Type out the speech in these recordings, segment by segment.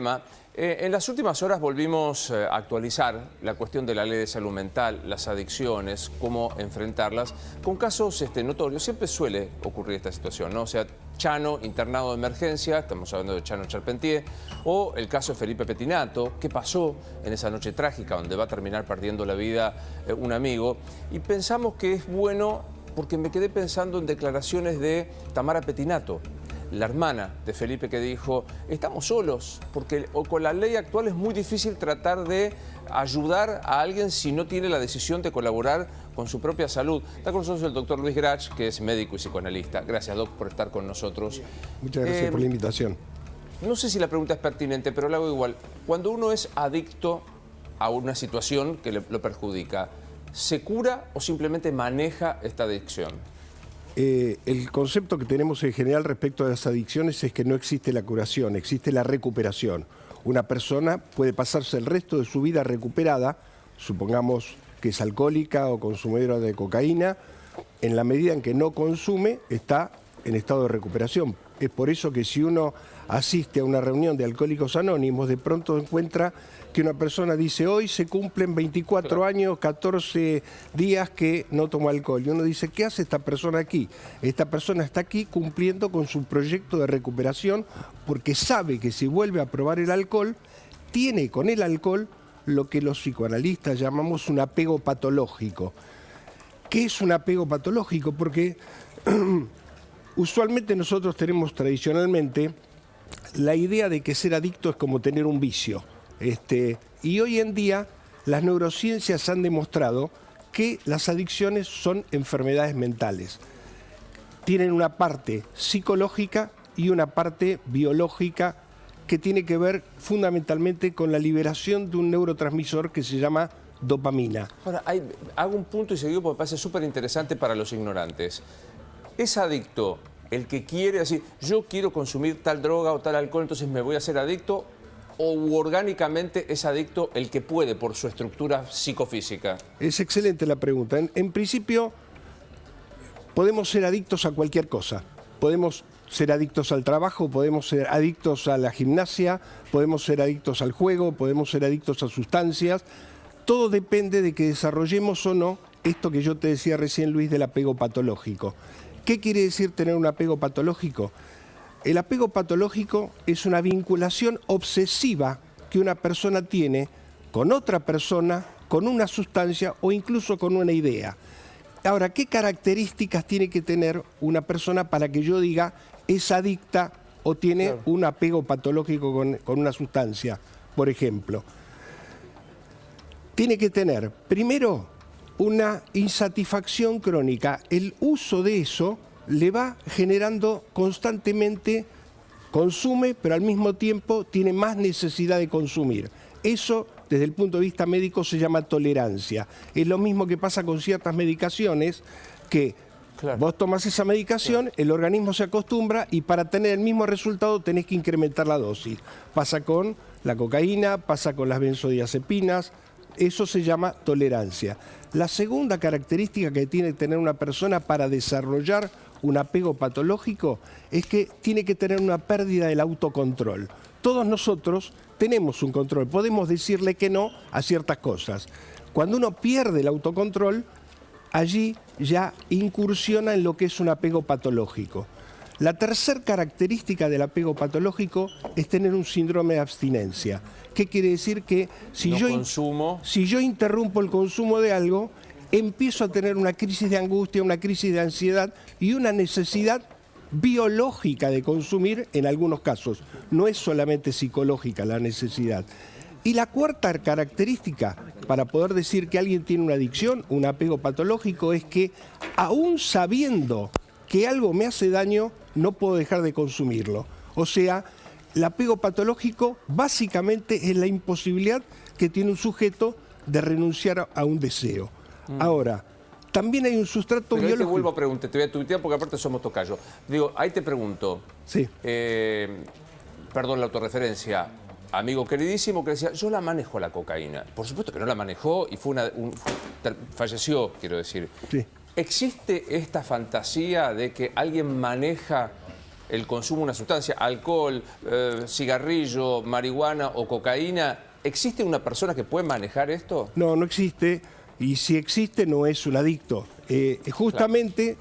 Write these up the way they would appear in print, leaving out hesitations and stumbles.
programa. En las últimas horas volvimos a actualizar la cuestión de la ley de salud mental, las adicciones, cómo enfrentarlas, con casos notorios. Siempre suele ocurrir esta situación, ¿no? O sea, Chano, internado de emergencia, estamos hablando de Chano Charpentier, o el caso de Felipe Pettinato, qué pasó en esa noche trágica donde va a terminar perdiendo la vida un amigo. Y pensamos que es bueno, porque me quedé pensando en declaraciones de Tamara Pettinato, la hermana de Felipe, que dijo: estamos solos, porque con la ley actual es muy difícil tratar de ayudar a alguien si no tiene la decisión de colaborar con su propia salud. Está con nosotros el doctor Luis Grach, que es médico y psicoanalista. Gracias, doc, por estar con nosotros. Muchas gracias por la invitación. No sé si la pregunta es pertinente, pero la hago igual. Cuando uno es adicto a una situación que lo perjudica, ¿se cura o simplemente maneja esta adicción? El concepto que tenemos en general respecto a las adicciones es que no existe la curación, existe la recuperación. Una persona puede pasarse el resto de su vida recuperada, supongamos que es alcohólica o consumidora de cocaína, en la medida en que no consume, está en estado de recuperación. Es por eso que si uno asiste a una reunión de Alcohólicos Anónimos, de pronto encuentra que una persona dice: hoy se cumplen 24 años, 14 días que no tomó alcohol. Y uno dice: ¿qué hace esta persona aquí? Esta persona está aquí cumpliendo con su proyecto de recuperación, porque sabe que si vuelve a probar el alcohol, tiene con el alcohol lo que los psicoanalistas llamamos un apego patológico. ¿Qué es un apego patológico? Porque usualmente nosotros tenemos tradicionalmente la idea de que ser adicto es como tener un vicio. Y hoy en día las neurociencias han demostrado que las adicciones son enfermedades mentales. Tienen una parte psicológica y una parte biológica que tiene que ver fundamentalmente con la liberación de un neurotransmisor que se llama dopamina. Ahora, hago un punto y seguido porque me parece súper interesante para los ignorantes. ¿Es adicto el que quiere decir: yo quiero consumir tal droga o tal alcohol, entonces me voy a hacer adicto? ¿O orgánicamente es adicto el que puede por su estructura psicofísica? Es excelente la pregunta. En principio, podemos ser adictos a cualquier cosa. Podemos ser adictos al trabajo, podemos ser adictos a la gimnasia, podemos ser adictos al juego, podemos ser adictos a sustancias. Todo depende de que desarrollemos o no esto que yo te decía recién, Luis, del apego patológico. ¿Qué quiere decir tener un apego patológico? El apego patológico es una vinculación obsesiva que una persona tiene con otra persona, con una sustancia o incluso con una idea. Ahora, ¿qué características tiene que tener una persona para que yo diga es adicta o tiene un apego patológico con una sustancia? Por ejemplo, tiene que tener, primero, una insatisfacción crónica. El uso de eso le va generando constantemente, consume, pero al mismo tiempo tiene más necesidad de consumir. Eso, desde el punto de vista médico, se llama tolerancia. Es lo mismo que pasa con ciertas medicaciones, que vos tomás esa medicación, el organismo se acostumbra y para tener el mismo resultado tenés que incrementar la dosis. Pasa con la cocaína, pasa con las benzodiazepinas. Eso se llama tolerancia. La segunda característica que tiene que tener una persona para desarrollar un apego patológico es que tiene que tener una pérdida del autocontrol. Todos nosotros tenemos un control, podemos decirle que no a ciertas cosas. Cuando uno pierde el autocontrol, allí ya incursiona en lo que es un apego patológico. La tercera característica del apego patológico es tener un síndrome de abstinencia. ¿Qué quiere decir? Que si yo interrumpo el consumo de algo, empiezo a tener una crisis de angustia, una crisis de ansiedad y una necesidad biológica de consumir en algunos casos. No es solamente psicológica la necesidad. Y la cuarta característica para poder decir que alguien tiene una adicción, un apego patológico, es que aún sabiendo que algo me hace daño, no puedo dejar de consumirlo. O sea, el apego patológico básicamente es la imposibilidad que tiene un sujeto de renunciar a un deseo. Ahora, también hay un sustrato biológico. Ahí te vuelvo a preguntar, te voy a tuitear porque aparte somos tocayo. Digo, ahí te pregunto, sí. Perdón la autorreferencia, amigo queridísimo que decía: yo la manejo la cocaína. Por supuesto que no la manejó y falleció, quiero decir. Sí. ¿Existe esta fantasía de que alguien maneja el consumo de una sustancia, alcohol, cigarrillo, marihuana o cocaína, ¿existe una persona que puede manejar esto? No, no existe. Y si existe, no es un adicto. Justamente,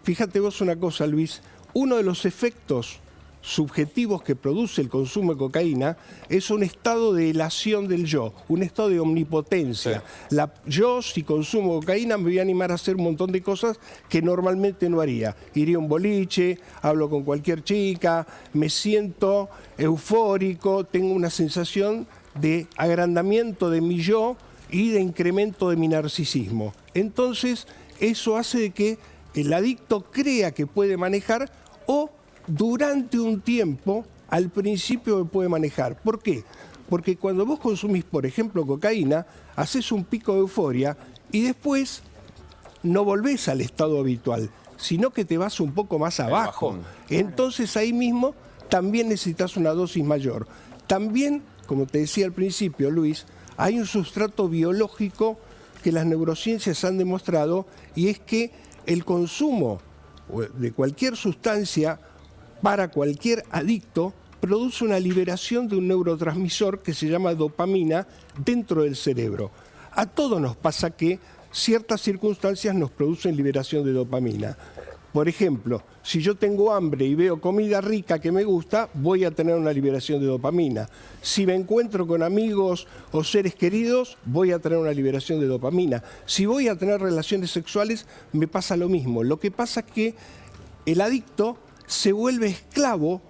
fíjate vos una cosa, Luis, uno de los efectos subjetivos que produce el consumo de cocaína es un estado de elación del yo, un estado de omnipotencia. Sí. Yo, si consumo cocaína, me voy a animar a hacer un montón de cosas que normalmente no haría. Iría a un boliche, hablo con cualquier chica, me siento eufórico, tengo una sensación de agrandamiento de mi yo y de incremento de mi narcisismo. Entonces, eso hace de que el adicto crea que puede manejar o durante un tiempo, al principio puede manejar. ¿Por qué? Porque cuando vos consumís, por ejemplo, cocaína, haces un pico de euforia y después no volvés al estado habitual, sino que te vas un poco más abajo. Entonces ahí mismo también necesitas una dosis mayor. También, como te decía al principio, Luis, hay un sustrato biológico que las neurociencias han demostrado y es que el consumo de cualquier sustancia para cualquier adicto produce una liberación de un neurotransmisor que se llama dopamina dentro del cerebro. A todos nos pasa que ciertas circunstancias nos producen liberación de dopamina. Por ejemplo, si yo tengo hambre y veo comida rica que me gusta, voy a tener una liberación de dopamina. Si me encuentro con amigos o seres queridos, voy a tener una liberación de dopamina. Si voy a tener relaciones sexuales, me pasa lo mismo. Lo que pasa es que el adicto se vuelve esclavo,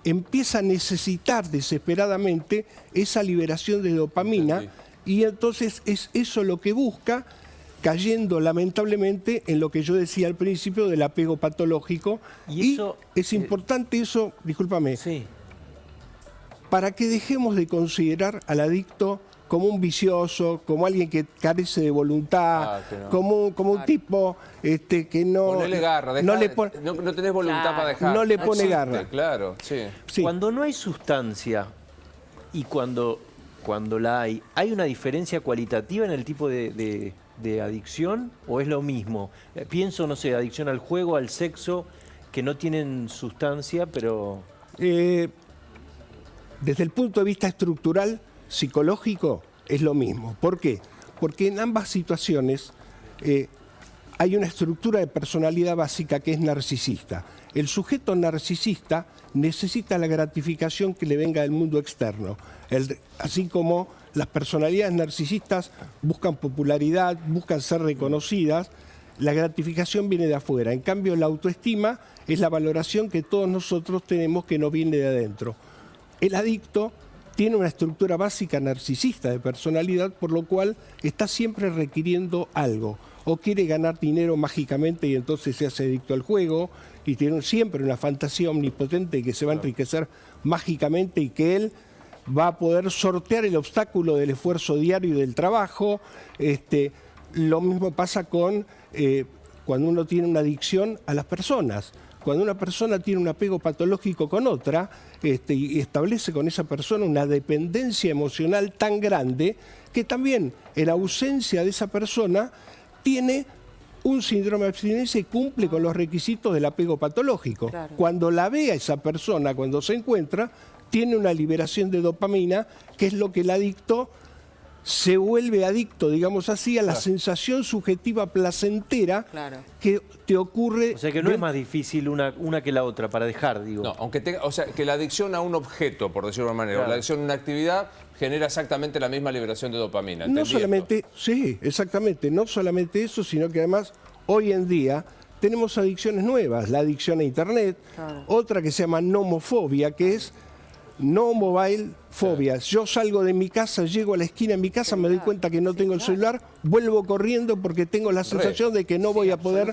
empieza a necesitar desesperadamente esa liberación de dopamina y entonces es eso lo que busca, cayendo lamentablemente en lo que yo decía al principio del apego patológico. Y eso, es importante eso, discúlpame, para que dejemos de considerar al adicto como un vicioso, como alguien que carece de voluntad, como un tipo que no... Ponele garra, no tenés voluntad para dejar. No le pone garra. Claro, sí. Cuando no hay sustancia y cuando la ¿hay una diferencia cualitativa en el tipo de adicción o es lo mismo? Pienso, no sé, adicción al juego, al sexo, que no tienen sustancia, pero... Desde el punto de vista estructural, psicológico, es lo mismo. ¿Por qué? Porque en ambas situaciones hay una estructura de personalidad básica que es narcisista. El sujeto narcisista necesita la gratificación que le venga del mundo externo. Así como las personalidades narcisistas buscan popularidad, buscan ser reconocidas, la gratificación viene de afuera. En cambio, la autoestima es la valoración que todos nosotros tenemos que nos viene de adentro. El adicto tiene una estructura básica narcisista de personalidad, por lo cual está siempre requiriendo algo. O quiere ganar dinero mágicamente y entonces se hace adicto al juego, y tiene siempre una fantasía omnipotente que se va a enriquecer mágicamente y que él va a poder sortear el obstáculo del esfuerzo diario y del trabajo. Lo mismo pasa con cuando uno tiene una adicción a las personas. Cuando una persona tiene un apego patológico con otra y establece con esa persona una dependencia emocional tan grande que también en ausencia de esa persona tiene un síndrome de abstinencia y cumple con los requisitos del apego patológico. Claro. Cuando la ve a esa persona, cuando se encuentra, tiene una liberación de dopamina, que es lo que el adicto se vuelve adicto, digamos así, a la sensación subjetiva placentera que te ocurre. O sea que no es más difícil una que la otra para dejar, digo. No, aunque tenga, o sea, que la adicción a un objeto, por decirlo de una manera, o la adicción a una actividad genera exactamente la misma liberación de dopamina. No solamente, sí, exactamente, no solamente eso, sino que además hoy en día tenemos adicciones nuevas, la adicción a Internet, otra que se llama nomofobia, que es no mobile fobias. Yo salgo de mi casa, llego a la esquina de mi casa, me doy cuenta que no tengo el celular, vuelvo corriendo porque tengo la sensación de que no voy a poder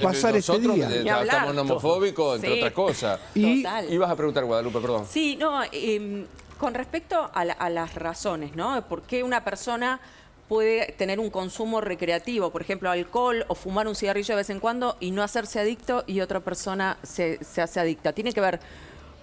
pasar este día. Nosotros estamos nomofóbicos, entre otras cosas. Y ibas a preguntar, Guadalupe, perdón. Sí, no, con respecto a las razones, ¿no? ¿Por qué una persona puede tener un consumo recreativo, por ejemplo, alcohol o fumar un cigarrillo de vez en cuando y no hacerse adicto y otra persona se hace adicta? ¿Tiene que ver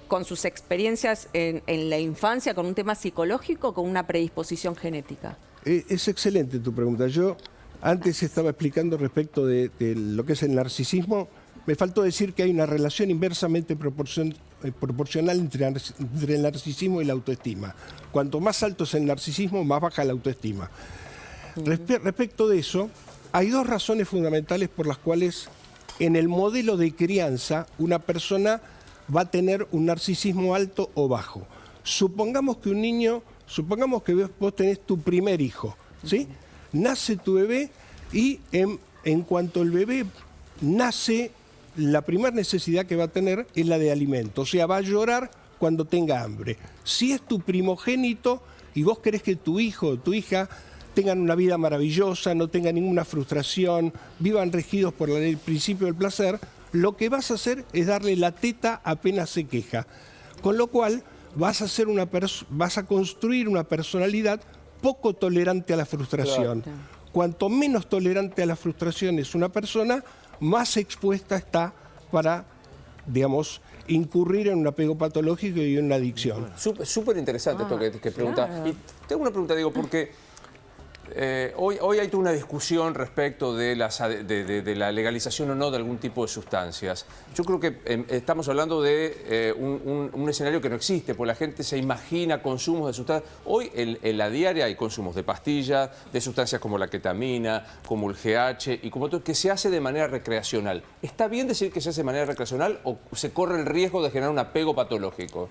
con sus experiencias en la infancia, con un tema psicológico, con una predisposición genética? Es excelente tu pregunta. Yo antes estaba explicando respecto de lo que es el narcisismo me faltó decir que hay una relación inversamente proporcional entre el narcisismo y la autoestima. Cuanto más alto es el narcisismo, más baja la autoestima. Respecto de eso, hay dos razones fundamentales por las cuales en el modelo de crianza una persona va a tener un narcisismo alto o bajo. Supongamos que un niño, supongamos que vos tenés tu primer hijo, ¿sí? Nace tu bebé y en cuanto el bebé nace, la primera necesidad que va a tener es la de alimento, o sea, va a llorar cuando tenga hambre. Si es tu primogénito y vos querés que tu hijo o tu hija tengan una vida maravillosa, no tengan ninguna frustración, vivan regidos por el principio del placer, lo que vas a hacer es darle la teta apenas se queja. Con lo cual vas a construir una personalidad poco tolerante a la frustración. Claro. Cuanto menos tolerante a la frustración es una persona, más expuesta está para, digamos, incurrir en un apego patológico y en una adicción. Súper interesante esto que pregunta. Claro. Y tengo una pregunta, digo, porque hoy hay toda una discusión respecto de la legalización o no de algún tipo de sustancias. Yo creo que estamos hablando de un escenario que no existe, porque la gente se imagina consumos de sustancias. Hoy en la diaria hay consumos de pastillas, de sustancias como la ketamina, como el GH y como todo, que se hace de manera recreacional. ¿Está bien decir que se hace de manera recreacional o se corre el riesgo de generar un apego patológico?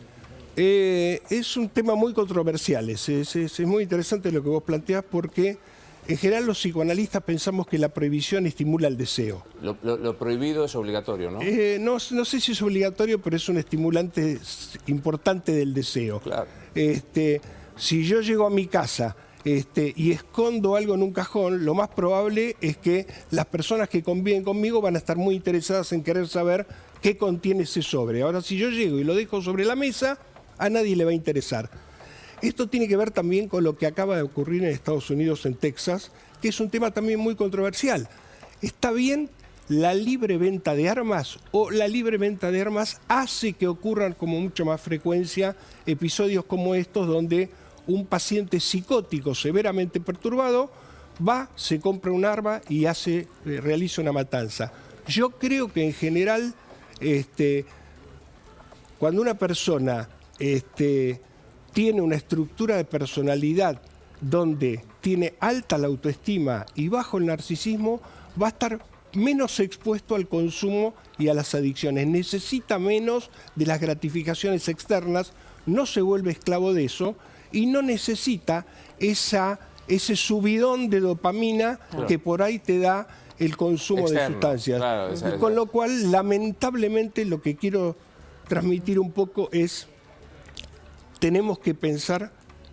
Es un tema muy controversial, es muy interesante lo que vos planteás porque en general los psicoanalistas pensamos que la prohibición estimula el deseo. Lo prohibido es obligatorio, ¿no? No sé si es obligatorio, pero es un estimulante importante del deseo. Claro. Si yo llego a mi casa y escondo algo en un cajón, lo más probable es que las personas que conviven conmigo van a estar muy interesadas en querer saber qué contiene ese sobre. Ahora, si yo llego y lo dejo sobre la mesa, a nadie le va a interesar. Esto tiene que ver también con lo que acaba de ocurrir en Estados Unidos, en Texas, que es un tema también muy controversial. ¿Está bien la libre venta de armas o la libre venta de armas hace que ocurran con mucha más frecuencia episodios como estos donde un paciente psicótico severamente perturbado va, se compra un arma y realiza una matanza? Yo creo que en general, cuando una persona tiene una estructura de personalidad donde tiene alta la autoestima y bajo el narcisismo, va a estar menos expuesto al consumo y a las adicciones. Necesita menos de las gratificaciones externas, no se vuelve esclavo de eso y no necesita ese subidón de dopamina que por ahí te da el consumo externo, de sustancias. Claro, con lo cual, lamentablemente, lo que quiero transmitir un poco es: tenemos que pensar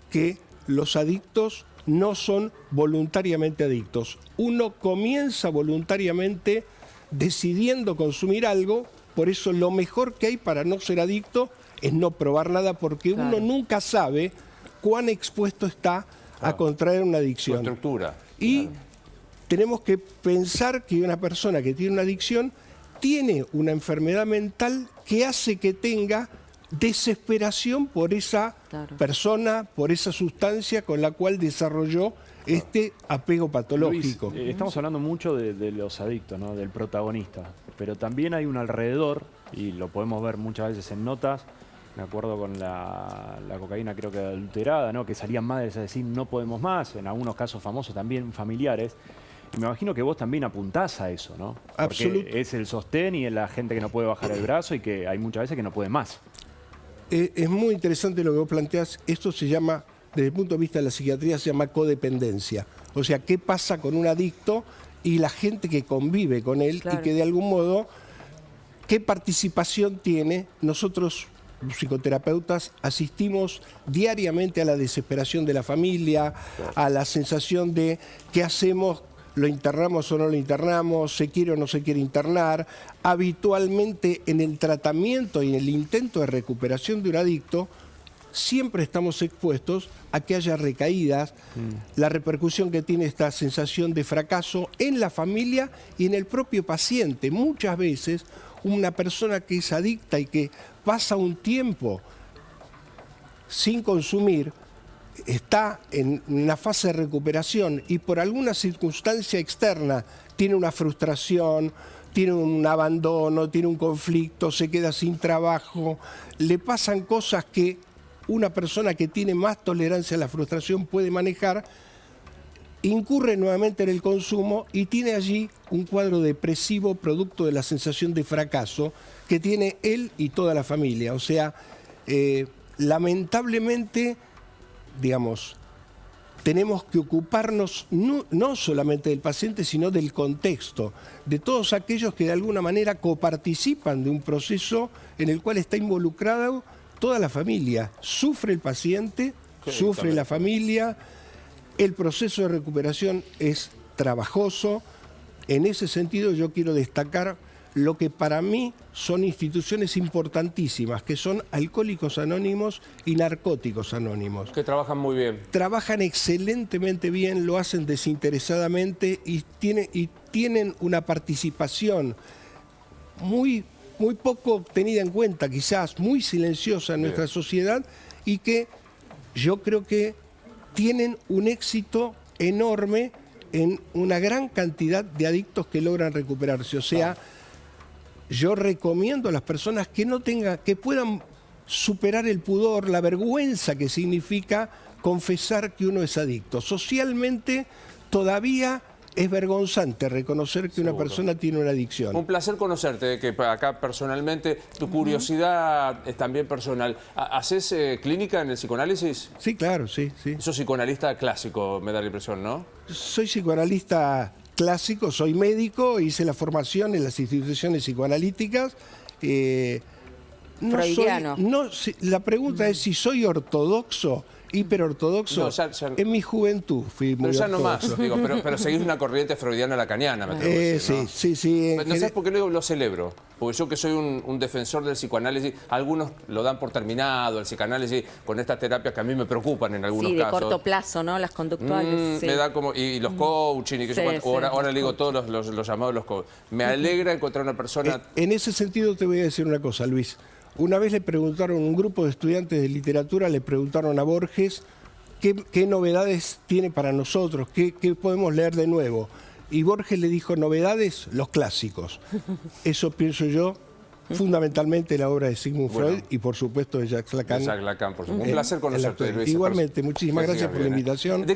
que los adictos no son voluntariamente adictos. Uno comienza voluntariamente decidiendo consumir algo, por eso lo mejor que hay para no ser adicto es no probar nada, porque uno nunca sabe cuán expuesto está a contraer una adicción. Su estructura. Y tenemos que pensar que una persona que tiene una adicción tiene una enfermedad mental que hace que tenga desesperación por esa persona, por esa sustancia con la cual desarrolló este apego patológico. Luis, estamos hablando mucho de los adictos, ¿no? Del protagonista, pero también hay un alrededor, y lo podemos ver muchas veces en notas. Me acuerdo con la cocaína, creo que adulterada, ¿no? Que salían madres a decir no podemos más, en algunos casos famosos también familiares. Y me imagino que vos también apuntás a eso, ¿no? Porque es el sostén y la gente que no puede bajar el brazo y que hay muchas veces que no puede más. Es muy interesante lo que vos planteás. Esto se llama, desde el punto de vista de la psiquiatría, se llama codependencia. O sea, ¿qué pasa con un adicto y la gente que convive con él y que de algún modo, qué participación tiene? Nosotros, los psicoterapeutas, asistimos diariamente a la desesperación de la familia, a la sensación de qué hacemos, lo internamos o no lo internamos, se quiere o no se quiere internar. Habitualmente en el tratamiento y en el intento de recuperación de un adicto, siempre estamos expuestos a que haya recaídas, la repercusión que tiene esta sensación de fracaso en la familia y en el propio paciente. Muchas veces una persona que es adicta y que pasa un tiempo sin consumir, está en una fase de recuperación y por alguna circunstancia externa tiene una frustración, tiene un abandono, tiene un conflicto, se queda sin trabajo, le pasan cosas que una persona que tiene más tolerancia a la frustración puede manejar, incurre nuevamente en el consumo y tiene allí un cuadro depresivo producto de la sensación de fracaso que tiene él y toda la familia. O sea, lamentablemente, digamos, tenemos que ocuparnos no solamente del paciente, sino del contexto, de todos aquellos que de alguna manera coparticipan de un proceso en el cual está involucrado toda la familia. Sufre el paciente, sufre la familia, el proceso de recuperación es trabajoso. En ese sentido yo quiero destacar lo que para mí son instituciones importantísimas, que son Alcohólicos Anónimos y Narcóticos Anónimos. Que trabajan muy bien. Trabajan excelentemente bien, lo hacen desinteresadamente y tienen una participación muy poco tenida en cuenta, quizás muy silenciosa en nuestra sociedad, y que yo creo que tienen un éxito enorme en una gran cantidad de adictos que logran recuperarse. O sea, yo recomiendo a las personas que puedan superar el pudor, la vergüenza que significa confesar que uno es adicto. Socialmente todavía es vergonzante reconocer que una persona tiene una adicción. Un placer conocerte, que acá personalmente, tu curiosidad es también personal. ¿Haces clínica en el psicoanálisis? Sí, claro, sí. Sos psicoanalista clásico, me da la impresión, ¿no? Soy psicoanalista clásico, soy médico, hice la formación en las instituciones psicoanalíticas. Freudiano. La pregunta es si soy ortodoxo, hiperortodoxo. No, ya. En mi juventud fui muy pero ya no ortodoxo. más, digo, pero seguís una corriente freudiana lacaniana, me atrevo a decir, ¿no? Sí. ¿No sabes por qué lo celebro? Porque yo que soy un defensor del psicoanálisis, algunos lo dan por terminado, el psicoanálisis, con estas terapias que a mí me preocupan en algunos Sí, de casos. corto plazo, ¿no? Las conductuales. Sí. Me da como, y los coaching, y que ahora le digo todos los llamados los coaching. Me alegra encontrar una persona... En ese sentido te voy a decir una cosa, Luis. Una vez le preguntaron, un grupo de estudiantes de literatura le preguntaron a Borges qué novedades tiene para nosotros, qué podemos leer de nuevo. Y Borges le dijo, novedades, los clásicos. Eso pienso yo, fundamentalmente la obra de Sigmund Freud y por supuesto de Jacques Lacan. Jacques Lacan, por supuesto. Un placer conocerte, Luis. Igualmente, muchísimas gracias por la invitación.